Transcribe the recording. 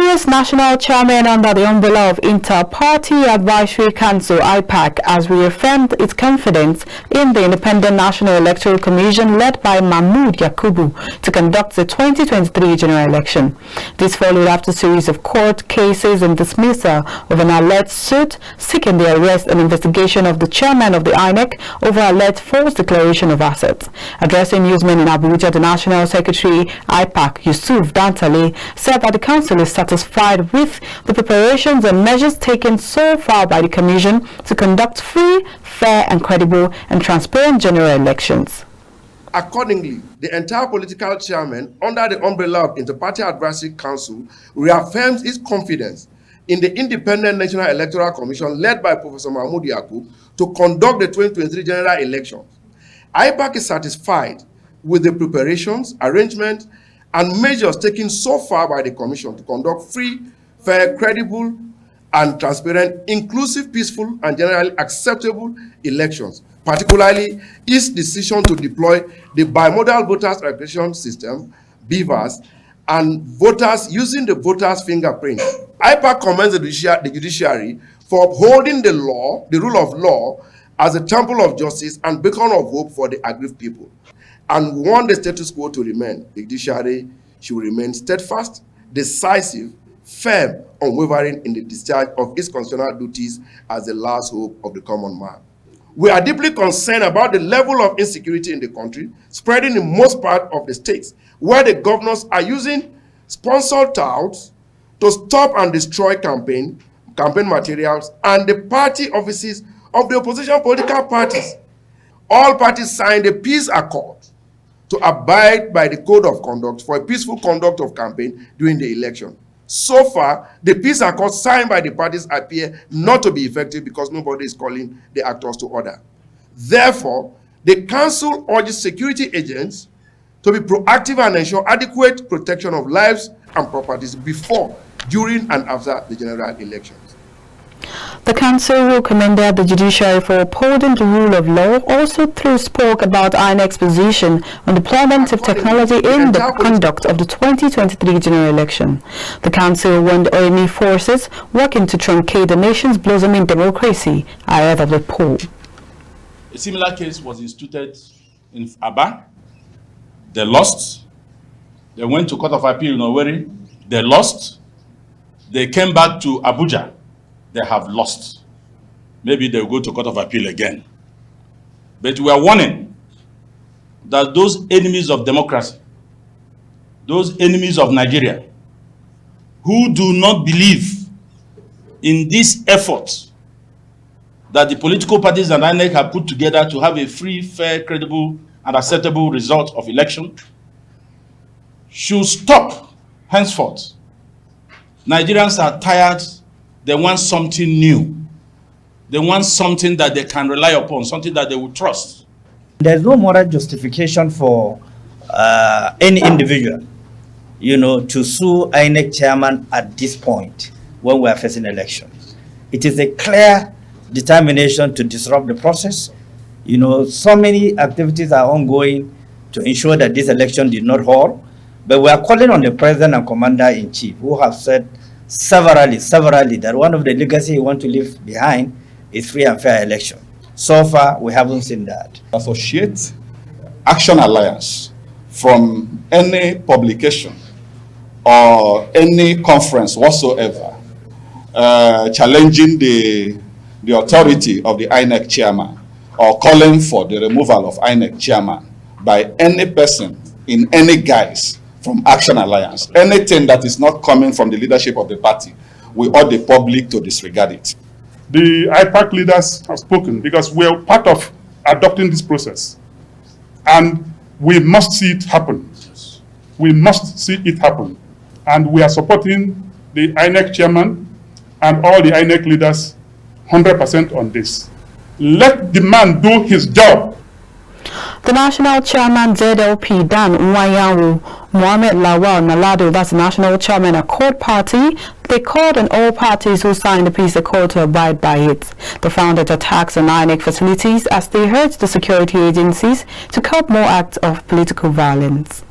Nigeria's national chairman under the umbrella of Inter-Party Advisory Council (Ipac) has reaffirmed its confidence in the Independent National Electoral Commission led by Mahmood Yakubu to conduct the 2023 general election. This followed after a series of court cases and dismissal of an alleged suit seeking the arrest and investigation of the chairman of the Inec over alleged false declaration of assets. Addressing newsmen in Abuja, the National Secretary Ipac, Yusuf Dantale, said that the council is satisfied with the preparations and measures taken so far by the Commission to conduct free, fair and credible and transparent general elections. Accordingly, the entire political chairman under the umbrella of Inter-Party Advisory Council reaffirms its confidence in the Independent National Electoral Commission led by Professor Mahmood Yakub to conduct the 2023 general elections. IPAC is satisfied with the preparations, arrangements, and measures taken so far by the Commission to conduct free, fair, credible, and transparent, inclusive, peaceful, and generally acceptable elections, particularly its decision to deploy the bimodal voters registration system, BVAS, and voters using the voters' fingerprint. IPAC commends the judiciary for upholding the law, the rule of law, as a temple of justice and beacon of hope for the aggrieved people, and want the status quo to remain. The judiciary should remain steadfast, decisive, firm, unwavering in the discharge of its constitutional duties as the last hope of the common man. We are deeply concerned about the level of insecurity in the country, spreading in most part of the states, where the governors are using sponsored touts to stop and destroy campaign materials and the party offices of the opposition political parties. All parties signed a peace accord to abide by the code of conduct for a peaceful conduct of campaign during the election. So far, the peace accord signed by the parties appear not to be effective because nobody is calling the actors to order. Therefore, the council urges security agents to be proactive and ensure adequate protection of lives and properties before, during, and after the general elections. The council commended the judiciary for upholding the rule of law. Also, spoke about INEC's position on deployment of technology in the conduct of the 2023 general election. The council warned enemy forces working to truncate the nation's blossoming democracy ahead of the poll. A similar case was instituted in Aba. They lost. They went to Court of Appeal in Owerri. They lost. They came back to Abuja. They have lost. Maybe they'll go to Court of Appeal again. But we are warning that those enemies of democracy, those enemies of Nigeria, who do not believe in this effort that the political parties and INEC have put together to have a free, fair, credible, and acceptable result of election, should stop henceforth. Nigerians are tired. They want something new. They want something that they can rely upon, something that they will trust. There's no moral justification for any individual, to sue INEC chairman at this point when we are facing elections. It is a clear determination to disrupt the process. So many activities are ongoing to ensure that this election did not hold. But we are calling on the president and commander-in-chief, who have said severally that one of the legacy we want to leave behind is free and fair election. So far, we haven't seen that. Associate Action Alliance from any publication or any conference whatsoever challenging the authority of the INEC chairman or calling for the removal of INEC chairman by any person in any guise from Action Alliance. Anything that is not coming from the leadership of the party, we urge the public to disregard it. The IPAC leaders have spoken because we are part of adopting this process. And we must see it happen. We must see it happen. And we are supporting the INEC chairman and all the INEC leaders 100% on this. Let the man do his job. The national chairman ZLP Dan Nwayawu Mohammed Lawal Nalado, that's the national chairman Accord Party, they called on all parties who signed the peace accord to abide by it. They founded attacks on INEC facilities as they urged the security agencies to curb more acts of political violence.